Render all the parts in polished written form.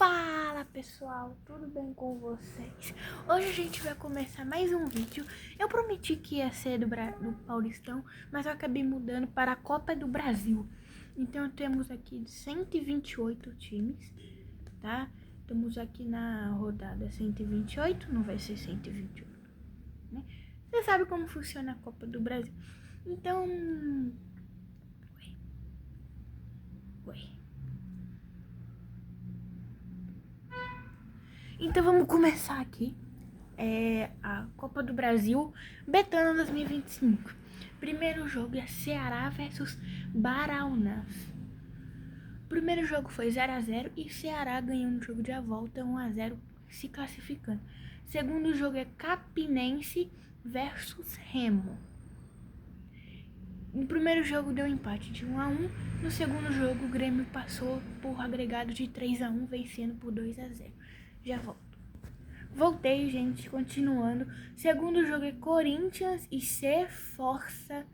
Fala pessoal, tudo bem com vocês? Hoje a gente vai começar mais um vídeo. Eu prometi que ia ser do Paulistão, mas eu acabei mudando para a Copa do Brasil. Então temos aqui 128 times, tá? Estamos aqui na rodada 128, não vai ser 128, né? Você sabe como funciona a Copa do Brasil. Então... Oi. Então vamos começar aqui. A Copa do Brasil Betano 2025. Primeiro jogo é Ceará versus Baraunas. O primeiro jogo foi 0-0 e Ceará ganhou no jogo de volta 1-0, se classificando. Segundo jogo é Campinense versus Remo. No primeiro jogo deu empate de 1-1. No segundo jogo o Grêmio passou por agregado de 3-1, vencendo por 2-0. Já volto. Voltei, gente, continuando. Segundo jogo é Corinthians e C Força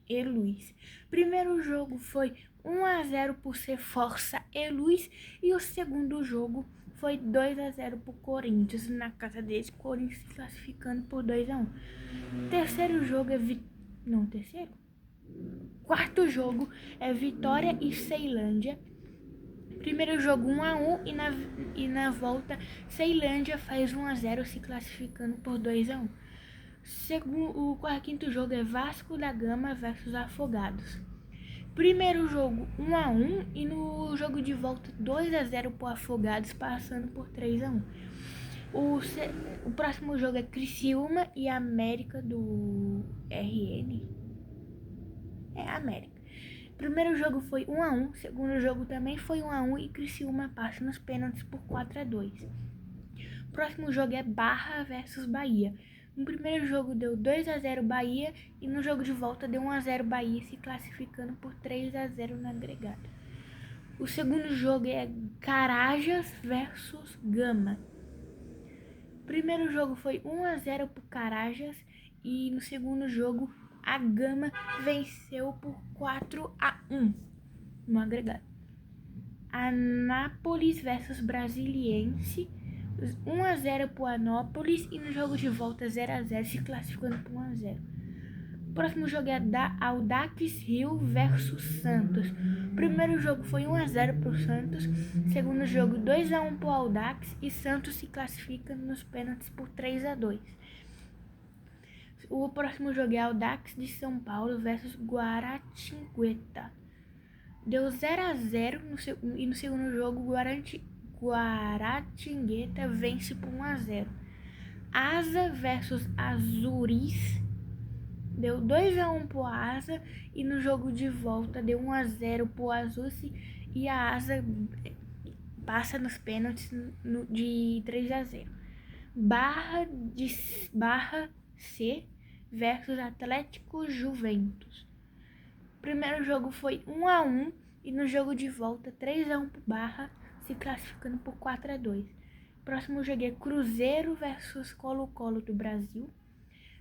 e Luiz. Primeiro jogo foi 1-0 por C Força e Luiz e o segundo jogo foi 2-0 por Corinthians na casa deles, Corinthians se classificando por 2-1. Terceiro jogo é Quarto jogo é Vitória e Ceilândia. Primeiro jogo 1-1 e na volta Ceilândia faz 1-0, se classificando por 2-1. O quinto jogo é Vasco da Gama versus Afogados. Primeiro jogo 1-1 e no jogo de volta 2-0 por Afogados, passando por 3-1. O próximo jogo é Criciúma e América do RN. América. Primeiro jogo foi 1-1, segundo jogo também foi 1-1 e Criciúma passa nos pênaltis por 4-2. Próximo jogo é Barra versus Bahia. No primeiro jogo deu 2-0 Bahia e no jogo de volta deu 1-0 Bahia, se classificando por 3-0 na agregada. O segundo jogo é Carajás versus Gama. Primeiro jogo foi 1-0 por Carajás e no segundo jogo a Gama venceu por 4-1 no agregado. Anápolis versus Brasiliense, 1-0 por Anápolis e no jogo de volta 0-0, se classificando por 1-0. O próximo jogo é Audax Rio versus Santos. Primeiro jogo foi 1-0 pro Santos, segundo jogo 2-1 pro Audax e Santos se classifica nos pênaltis por 3-2. O próximo jogo é Audax de São Paulo versus Guaratingueta. Deu 0-0 e no segundo jogo Guaratingueta vence por 1-0. Asa versus Azuris. Deu 2-1 pro Asa e no jogo de volta deu 1-0 pro Azuris e a Asa passa nos pênaltis de 3-0. Barra C versus Atlético Juventus. Primeiro jogo foi 1-1 e no jogo de volta 3-1 pro Barra, se classificando por 4-2. Próximo jogo é Cruzeiro versus Colo-Colo do Brasil.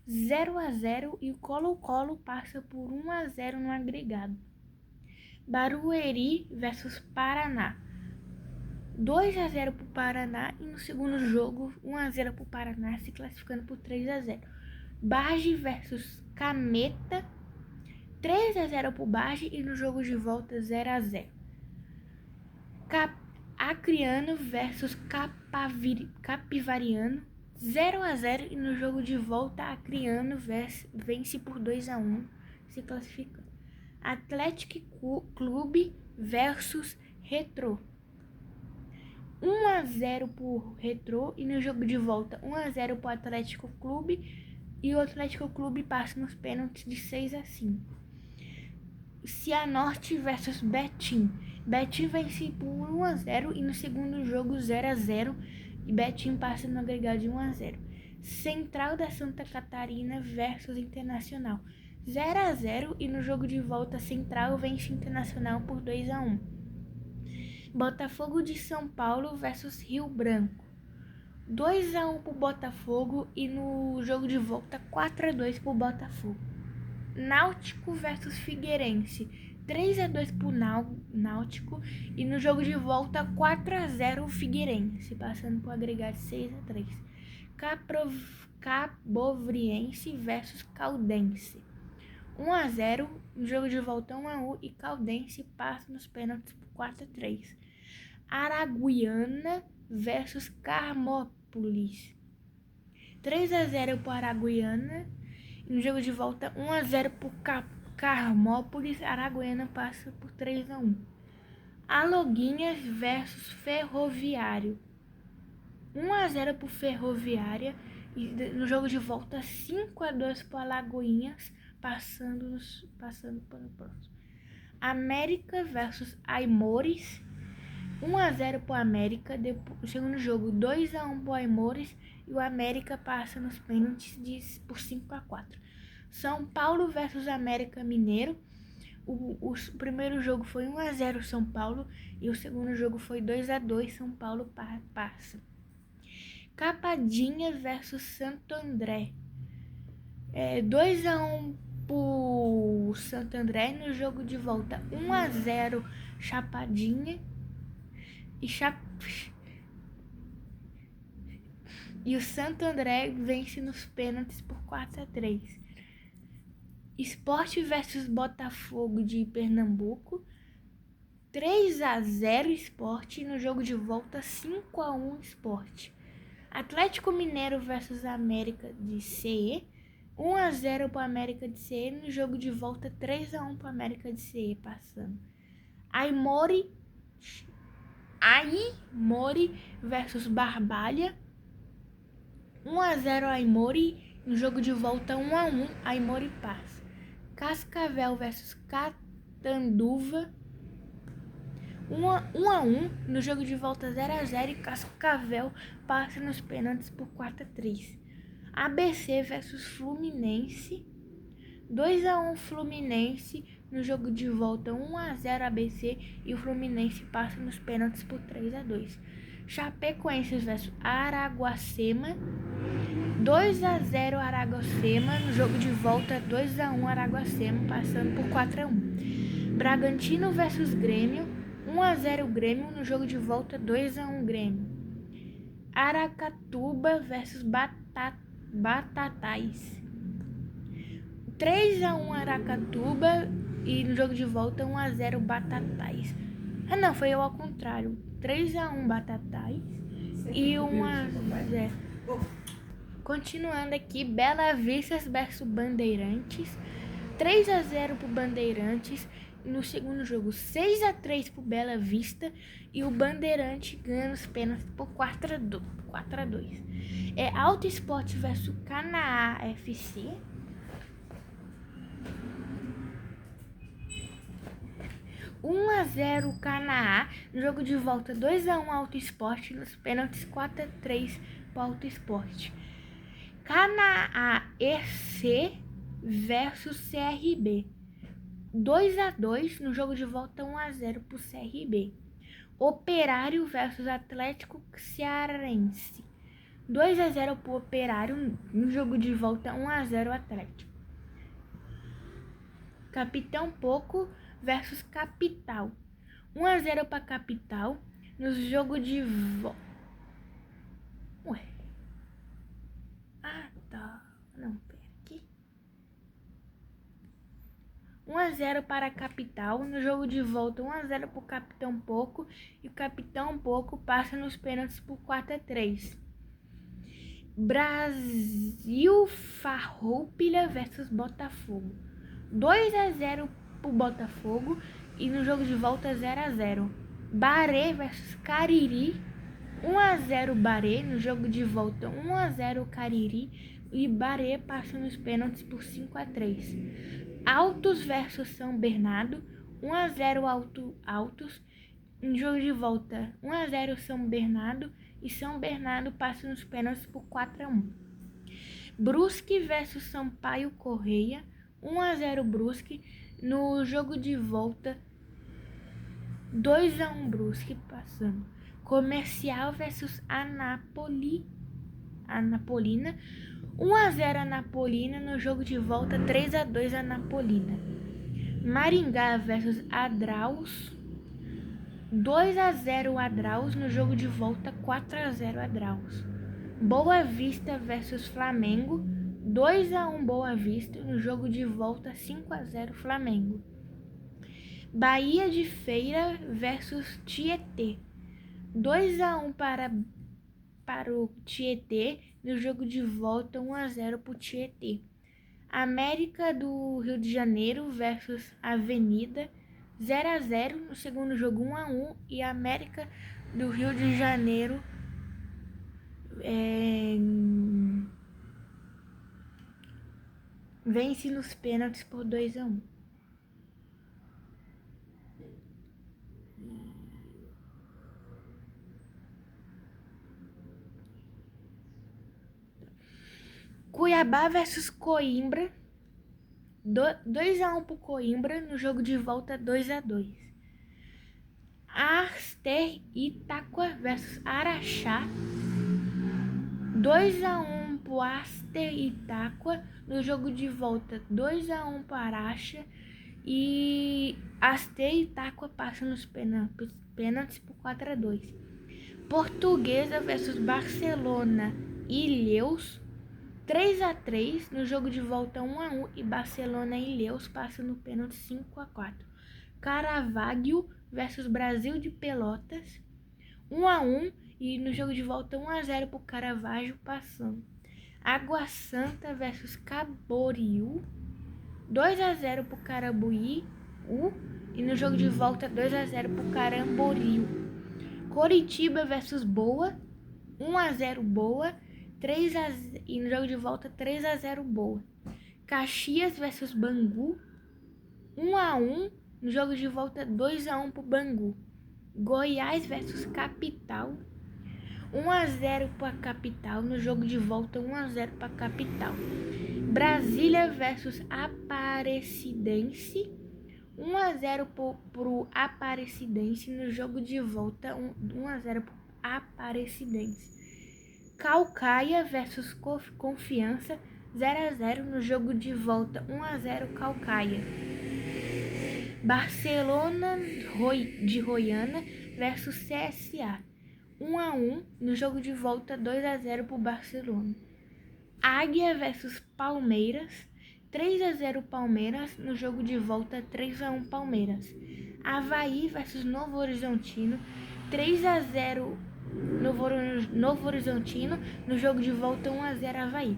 0-0 e o Colo-Colo passa por 1-0 no agregado. Barueri versus Paraná. 2-0 pro Paraná e no segundo jogo 1-0 pro Paraná, se classificando por 3-0. Bage versus Cameta, 3-0 pro Bage e no jogo de volta 0-0. Acreano versus Capivariano, 0-0 e no jogo de volta Acreano vence por 2-1, se classificando. Atlético Clube versus Retrô. 1-0 por Retrô e no jogo de volta 1-0 pro Atlético Clube e o Atlético Clube passa nos pênaltis de 6-5. Cianorte versus Betim. Betim vence por 1-0 e no segundo jogo 0-0 e Betim passa no agregado de 1-0. Central da Santa Catarina versus Internacional. 0-0 e no jogo de volta Central vence Internacional por 2-1. Botafogo de São Paulo versus Rio Branco. 2-1 pro Botafogo e no jogo de volta 4-2 pro Botafogo. Náutico versus Figueirense. 3-2 pro Náutico. E no jogo de volta, 4-0 o Figueirense, passando pro agregado 6-3. Cabovriense versus Caldense. 1-0, no jogo de volta 1-1 e Caldense passa nos pênaltis por 4-3. Araguiana versus Carmópolis. 3-0 pro Araguiana e no jogo de volta 1-0 pro Carmópolis. Araguiana passa por 3-1. Aloguinhas versus Ferroviário. 1-0 pro Ferroviária e no jogo de volta 5-2 pro Alagoinhas, passando para o próximo. América versus Aimores. 1-0 pro América, no segundo jogo 2-1 pro Aimores e o América passa nos pênaltis por 5-4. São Paulo versus América Mineiro. O primeiro jogo foi 1-0 São Paulo e o segundo jogo foi 2-2 São Paulo passa. Capadinha versus Santo André. 2-1 pro Santo André, no jogo de volta 1-0 Chapadinha e o Santo André vence nos pênaltis por 4-3. Sport versus Botafogo de Pernambuco. 3-0 Sport, no jogo de volta 5-1 Sport. Atlético Mineiro versus América de CE. 1-0 pro América de CE, no jogo de volta 3-1 pro América de CE, passando. Aimori versus Barbalha. 1-0 Aimori, no jogo de volta 1-1, Aimori passa. Cascavel versus Catanduva. 1-1, no jogo de volta 0-0 e Cascavel passa nos pênaltis por 4-3. ABC versus Fluminense. 2-1 Fluminense, no jogo de volta 1-0 ABC e o Fluminense passa nos pênaltis por 3-2. Chapecoense versus Araguacema. 2-0 Araguacema, no jogo de volta 2-1 Araguacema, passando por 4-1. Bragantino versus Grêmio. 1-0 Grêmio, no jogo de volta 2-1 Grêmio. Aracatuba versus Batatais. 3-1 Aracatuba e no jogo de volta 1-0 Batatais. Não, foi ao contrário. 3-1 Batatais e 1-0. Continuando aqui, Bela Vista versus Bandeirantes. 3-0 pro Bandeirantes. No segundo jogo, 6-3 pro Bela Vista e o Bandeirante ganha os pênaltis por 4-2. Alto Esporte versus Canaã FC. 1-0 Canaã, no jogo de volta 2-1 Alto Esporte, nos pênaltis 4-3 pro Alto Esporte. Canaã EC versus CRB. 2-2, no jogo de volta 1-0 pro CRB. Operário versus Atlético Cearense. 2-0 pro Operário, no jogo de volta 1-0 Atlético. Capitão Poco versus Capital. 1-0 pra Capital, no jogo de volta. Não, pera aqui. 1-0 para a Capital, no jogo de volta 1-0 para o Capitão Poco e o Capitão Poco passa nos pênaltis por 4-3. Brasil Farroupilha versus Botafogo. 2-0 para o Botafogo e no jogo de volta 0-0. Baré versus Cariri. 1-0 Baré, no jogo de volta 1-0 Cariri e Baré passa nos pênaltis por 5-3. Altos versus São Bernardo. 1-0 Altos, no jogo de volta 1-0 São Bernardo e São Bernardo passa nos pênaltis por 4-1. Brusque versus Sampaio Correia. 1-0 Brusque, no jogo de volta 2-1 Brusque passando. Comercial versus Anapolina. 1-0 Anapolina, no jogo de volta 3-2 Anapolina. Maringá versus Adraus, 2-0 Adraus, no jogo de volta 4-0 Adraus. Boa Vista versus Flamengo, 2-1 Boa Vista, no jogo de volta 5-0 Flamengo. Bahia de Feira versus Tietê, 2-1 para o Tietê, no jogo de volta 1-0 para o Tietê. América do Rio de Janeiro versus Avenida, 0-0, no segundo jogo 1-1, e América do Rio de Janeiro vence nos pênaltis por 2-1. Cuiabá versus Coimbra, 2-1 pro Coimbra, no jogo de volta 2-2. Aster Itáqua versus Araxá, 2-1 pro Aster Itáqua, no jogo de volta 2-1 para Araxá, e Aster Itáqua passa nos pênaltis por 4-2. Portuguesa versus Barcelona e Ilhéus, 3-3, no jogo de volta 1-1, e Barcelona e Ilhéus passam no pênalti 5-4. Caravaggio versus Brasil de Pelotas, 1-1, e no jogo de volta 1-0 pro Caravaggio passando. Água Santa versus Camboriú, 2-0 pro Carabuí, e no jogo de volta 2-0 pro Camboriú. Coritiba versus Boa, 1-0 Boa, 3-0, e no jogo de volta 3-0 Boa. Caxias versus Bangu, 1-1, no jogo de volta 2-1 pro Bangu. Goiás versus Capital, 1-0 para Capital, no jogo de volta 1-0 para Capital. Brasília versus Aparecidense, 1-0 pro Aparecidense, no jogo de volta 1-0 pro Aparecidense. Caucaia versus Confiança, 0-0, no jogo de volta 1-0 Caucaia. Barcelona de Roiana versus CSA, 1-1, no jogo de volta 2-0 pro Barcelona. Águia versus Palmeiras, 3-0 Palmeiras, no jogo de volta 3-1 Palmeiras. Avaí versus Novo Horizontino, 3-0 Novo Horizontino, no jogo de volta 1-0 Avaí.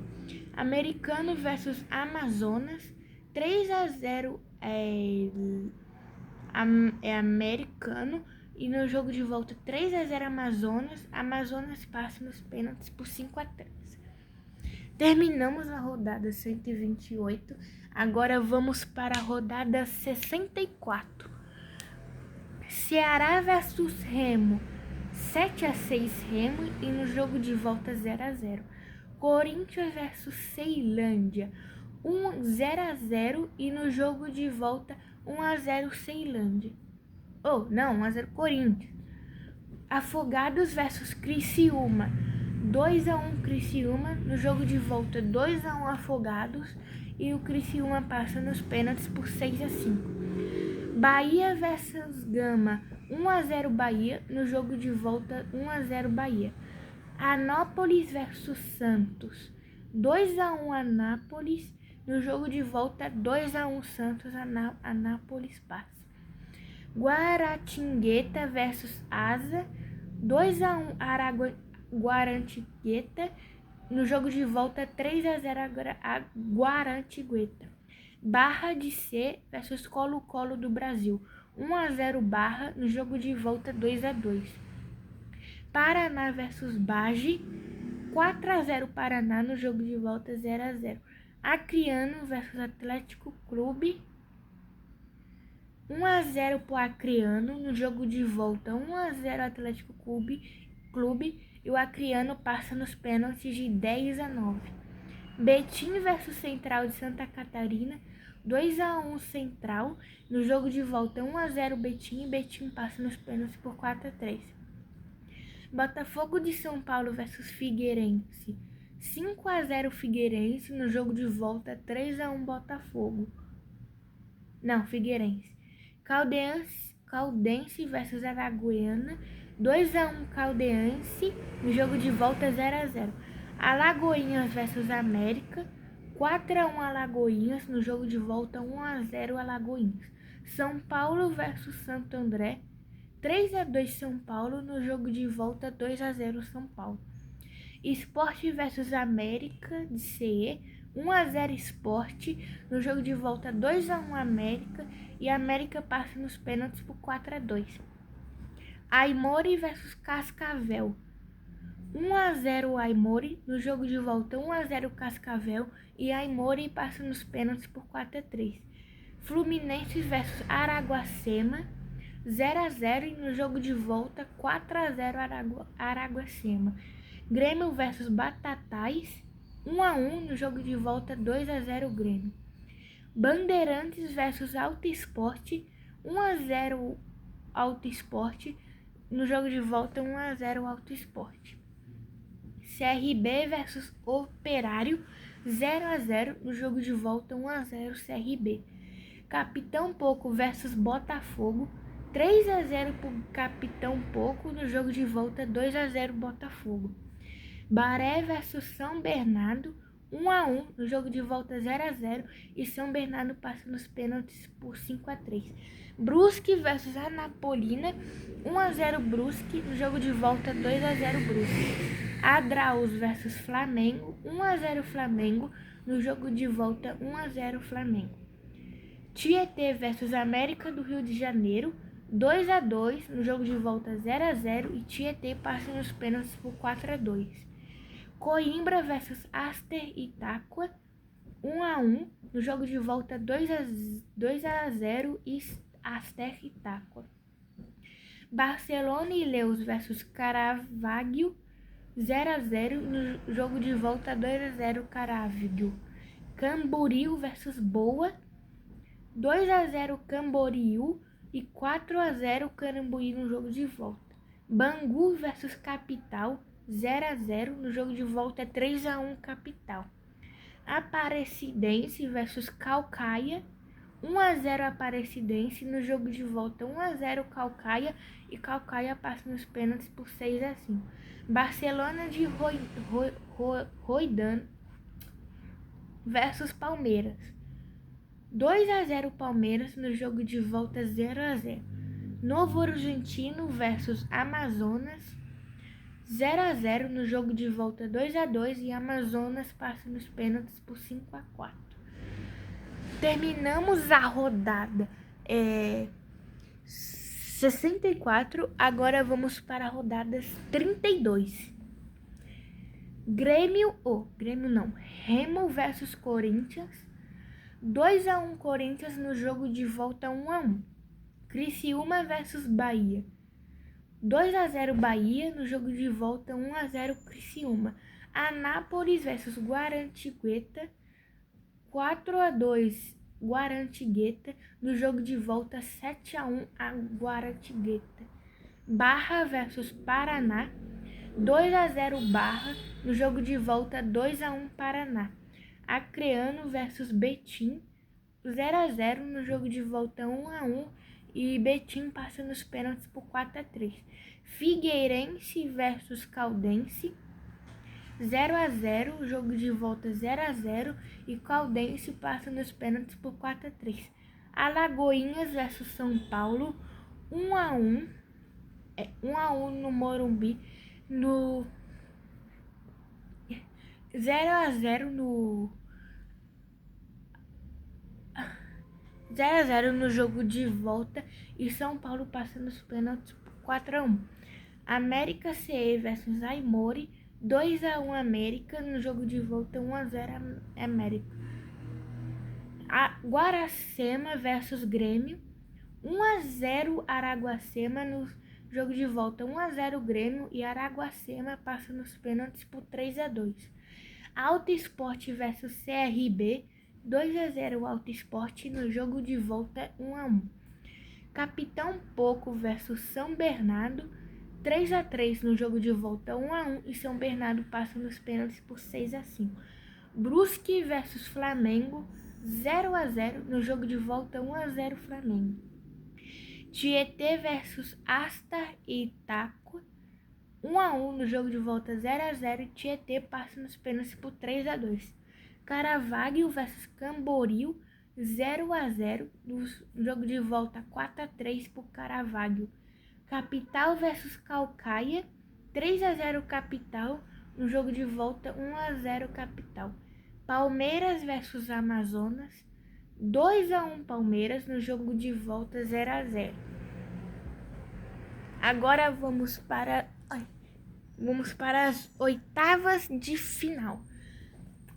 Americano versus Amazonas, 3-0 Americano, e no jogo de volta 3-0 Amazonas passa nos pênaltis por 5-3. Terminamos a rodada 128, agora vamos para a rodada 64. Ceará versus Remo, 7-6 Remo, e no jogo de volta 0-0. Corinthians versus Ceilândia, 0-0, e no jogo de volta 1-0 Ceilândia. 1-0 Corinthians. Afogados versus Criciúma, 2-1 Criciúma, no jogo de volta 2-1 Afogados, e o Criciúma passa nos pênaltis por 6-5. Bahia versus Gama, 1-0 Bahia, no jogo de volta 1-0 Bahia. Anápolis versus Santos, 2-1 Anápolis, no jogo de volta 2-1 Santos, Anápolis passa. Guaratingueta versus Asa, 2-1 Guaratingueta, no jogo de volta 3-0 Guaratingueta. Barra de C versus Colo-Colo do Brasil, 1-0 Barra, no jogo de volta 2-2. Paraná versus Bage, 4-0 Paraná, no jogo de volta 0-0. Acreano versus Atlético Clube, 1-0 pro Acreano, no jogo de volta 1-0 Atlético Clube, e o Acreano passa nos pênaltis de 10-9. Betim versus Central de Santa Catarina, 2-1 Central, no jogo de volta 1-0 Betim, e Betim passa nos pênaltis por 4-3. Botafogo de São Paulo versus Figueirense, 5-0 Figueirense, no jogo de volta 3-1 Botafogo. Não, Figueirense. Caldense versus Araguaiana. 2-1 Caldense. No jogo de volta 0-0. Alagoinhas versus América. 4-1 Alagoinhas. No jogo de volta 1-0 Alagoinhas. São Paulo versus Santo André. 3-2 São Paulo. No jogo de volta 2-0 São Paulo. Sport versus América de CE. 1-0 Sport. No jogo de volta 2-1 América. E América passa nos pênaltis por 4-2. Aimori versus Cascavel. 1-0 Aimori. No jogo de volta 1-0 Cascavel. E Aimori passa nos pênaltis por 4-3. Fluminense versus Araguacema. 0-0 e no jogo de volta 4-0 Araguacema. Grêmio versus Batatais. 1-1 no jogo de volta 2-0 Grêmio. Bandeirantes versus Alto Esporte. 1-0 Alto Esporte. No jogo de volta 1-0 Alto Esporte. CRB versus Operário. 0-0 no jogo de volta 1-0 CRB. Capitão Poco versus Botafogo. 3-0 pro Capitão Poco. No jogo de volta 2-0 Botafogo. Baré versus São Bernardo. 1-1 no jogo de volta 0-0 e São Bernardo passa nos pênaltis por 5-3. Brusque versus Anapolina. 1-0 Brusque. No jogo de volta 2-0 Brusque. Adraus versus Flamengo. 1-0 Flamengo. No jogo de volta 1-0 Flamengo. Tietê versus América do Rio de Janeiro. 2-2 no jogo de volta 0-0 e Tietê passa nos pênaltis por 4-2. Coimbra versus Aster Itáqua. 1-1 no jogo de volta 2-0 e Aster Itáqua. Barcelona e Leus versus Caravaggio. 0-0 no jogo de volta 2-0 Caravaggio. Camboriú versus Boa. 2-0 Camboriú e 4-0 Carambuí no jogo de volta. Bangu versus Capital. 0-0 no jogo de volta 3-1 Capital. Aparecidense versus Caucaia. 1-0 Aparecidense. No jogo de volta 1-0 Caucaia e Caucaia passa nos pênaltis por 6-5. Barcelona de Roidan versus Palmeiras. 2-0 Palmeiras no jogo de volta 0-0. Novo Horizontino versus Amazonas. 0-0 no jogo de volta 2-2 e Amazonas passa nos pênaltis por 5-4. Terminamos a rodada 64, agora vamos para a rodada 32. Remo versus Corinthians. 2-1 Corinthians no jogo de volta 1-1. Criciúma versus Bahia. 2-0 Bahia no jogo de volta 1-0 Criciúma. Anápolis versus Guarantigueta. 4-2 Guarantigueta no jogo de volta 7-1 a Guarantigueta. Barra versus Paraná. 2-0 Barra no jogo de volta 2-1 Paraná. Acreano versus Betim. 0-0 no jogo de volta 1-1 e Betim passa nos pênaltis por 4-3. Figueirense versus Caldense. 0-0, jogo de volta 0-0 e Caldense passa nos pênaltis por 4-3. Alagoinhas versus São Paulo. 1-1 no Morumbi. No 0-0 no 0-0 no jogo de volta e São Paulo passa nos pênaltis por 4-1. América CE versus Aimori. 2-1 América no jogo de volta 1-0 América. Guaracema versus Grêmio. 1-0 Araguacema no jogo de volta 1-0 Grêmio e Araguacema passa nos pênaltis por 3-2. Alto Esporte versus CRB. 2-0 Alto Esporte no jogo de volta 1-1. Capitão Poco versus São Bernardo. 3-3 no jogo de volta 1-1 e São Bernardo passa nos pênaltis por 6-5. Brusque versus Flamengo. 0-0, no jogo de volta 1-0 Flamengo. Tietê versus Astar e Itaco, 1-1, no jogo de volta 0-0, Tietê passa nos pênaltis por 3-2. Caravaggio versus Camboriú, 0-0, no jogo de volta 4-3 por Caravaggio. Capital versus Caucaia, 3-0 Capital, no jogo de volta 1-0 Capital. Palmeiras versus Amazonas, 2-1 Palmeiras, no jogo de volta 0-0. Agora vamos para as oitavas de final.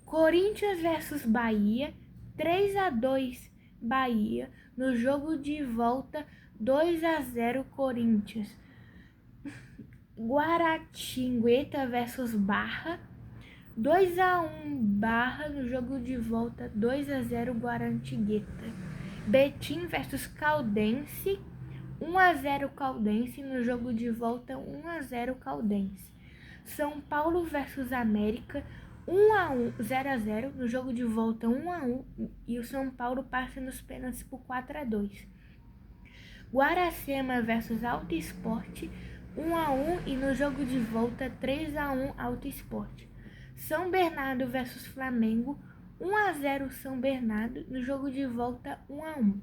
Corinthians versus Bahia, 3-2 Bahia, no jogo de volta 2-0 Corinthians. Guaratingueta versus Barra, 2-1 Barra, no jogo de volta 2-0 Guaratingueta. Betim versus Caldense, 1-0 Caldense, no jogo de volta 1-0 Caldense. São Paulo versus América, 0-0, no jogo de volta 1-1, e o São Paulo passa nos pênaltis por 4-2. Guaracema versus Alto Esporte, 1-1, e no jogo de volta 3-1 Alto Esporte. São Bernardo versus Flamengo, 1-0 São Bernardo, no jogo de volta 1-1.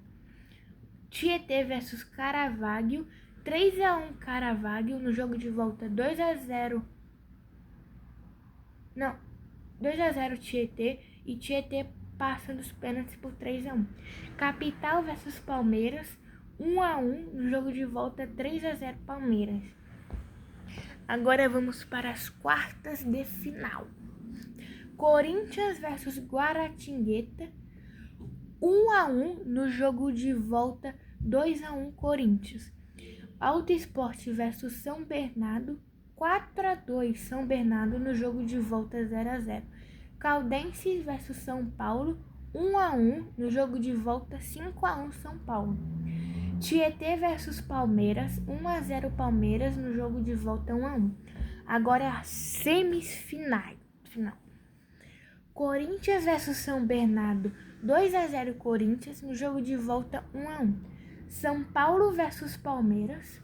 Tietê versus Caravaggio, 3-1 Caravaggio, no jogo de volta 2-0 Tietê, e Tietê passa nos pênaltis por 3-1. Capital versus Palmeiras, 1-1, no jogo de volta 3-0 Palmeiras. Agora vamos para as quartas de final. Corinthians versus Guaratingueta, 1-1, no jogo de volta 2-1 Corinthians. Alto Esporte versus São Bernardo, 4-2 São Bernardo, no jogo de volta 0-0. Caldense versus São Paulo, 1-1, no jogo de volta 5-1 São Paulo. Tietê versus Palmeiras, 1-0 Palmeiras, no jogo de volta 1-1. Agora é a semifinal. Corinthians versus São Bernardo, 2-0 Corinthians, no jogo de volta 1-1. São Paulo versus Palmeiras,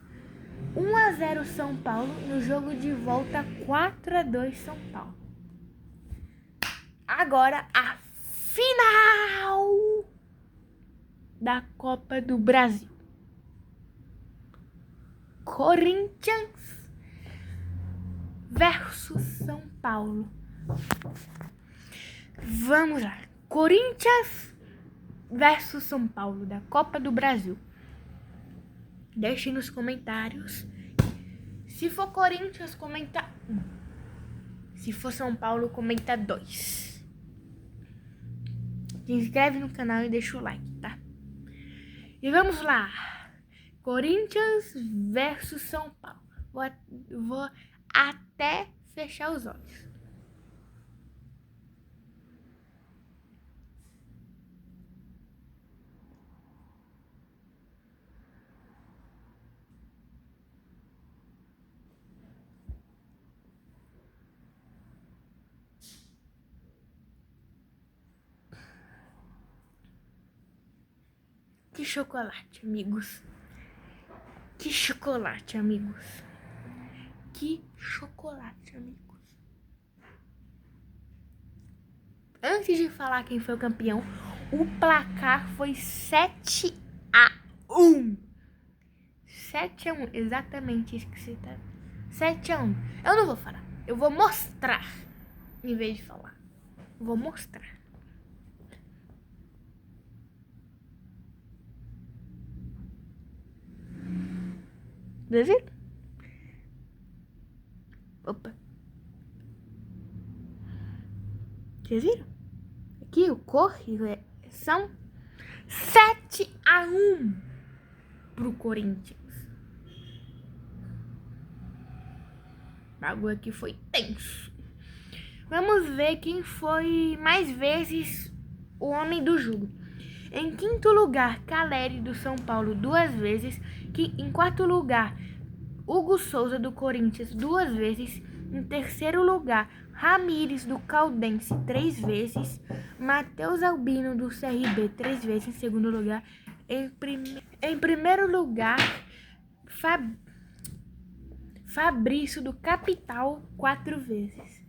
1-0 São Paulo, no jogo de volta 4-2 São Paulo. Agora a final da Copa do Brasil. Corinthians versus São Paulo. Vamos lá. Corinthians versus São Paulo da Copa do Brasil. Deixe nos comentários. Se for Corinthians, comenta 1. Se for São Paulo, comenta 2. Se inscreve no canal e deixa o like, tá? E vamos lá. Corinthians versus São Paulo. Vou até fechar os olhos. Que chocolate, amigos. Que chocolate, amigos. Que chocolate, amigos. Antes de falar quem foi o campeão, o placar foi 7-1. 7-1, exatamente isso que você tá. 7-1. Eu não vou falar, eu vou mostrar. Em vez de falar, vou mostrar. Vocês viram? Opa. Vocês viram? Aqui o corre são 7-1 pro Corinthians. O bagulho aqui foi tenso. Vamos ver quem foi mais vezes o homem do jogo. Em quinto lugar, Caleri do São Paulo 2 vezes. Em quarto lugar, Hugo Souza do Corinthians 2 vezes. Em terceiro lugar, Ramires do Caldense 3 vezes. Matheus Albino do CRB 3 vezes em segundo lugar. Em primeiro lugar, Fabrício do Capital 4 vezes.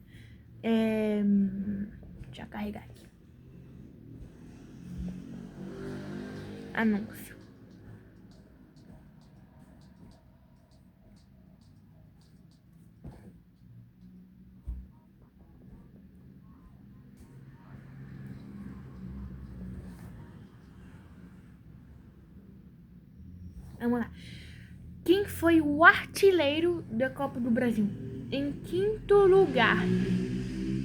Deixa eu carregar aqui. Anúncio. Vamos lá. Quem foi o artilheiro da Copa do Brasil? Em quinto lugar,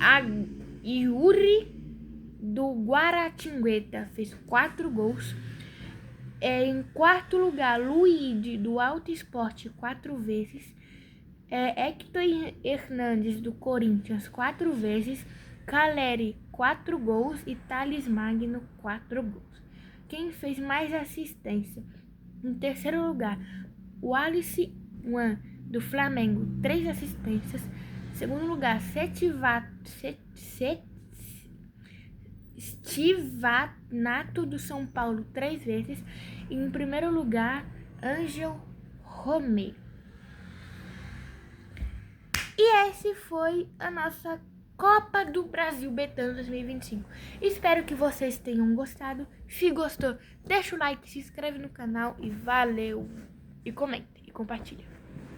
a Yuri do Guaratingueta fez 4 gols. Em quarto lugar, Luigi do Alto Esporte 4 vezes. Hector Hernandes do Corinthians 4 vezes. Caleri 4 gols e Thales Magno 4 gols. Quem fez mais assistência? Em terceiro lugar, o Alice Wan do Flamengo 3 assistências. Em segundo lugar, Stivanato do São Paulo 3 vezes. E em primeiro lugar, Ângel Romero. E esse foi a nossa Copa do Brasil Betano 2025. Espero que vocês tenham gostado. Se gostou, deixa o like, se inscreve no canal e valeu! E comenta e compartilha.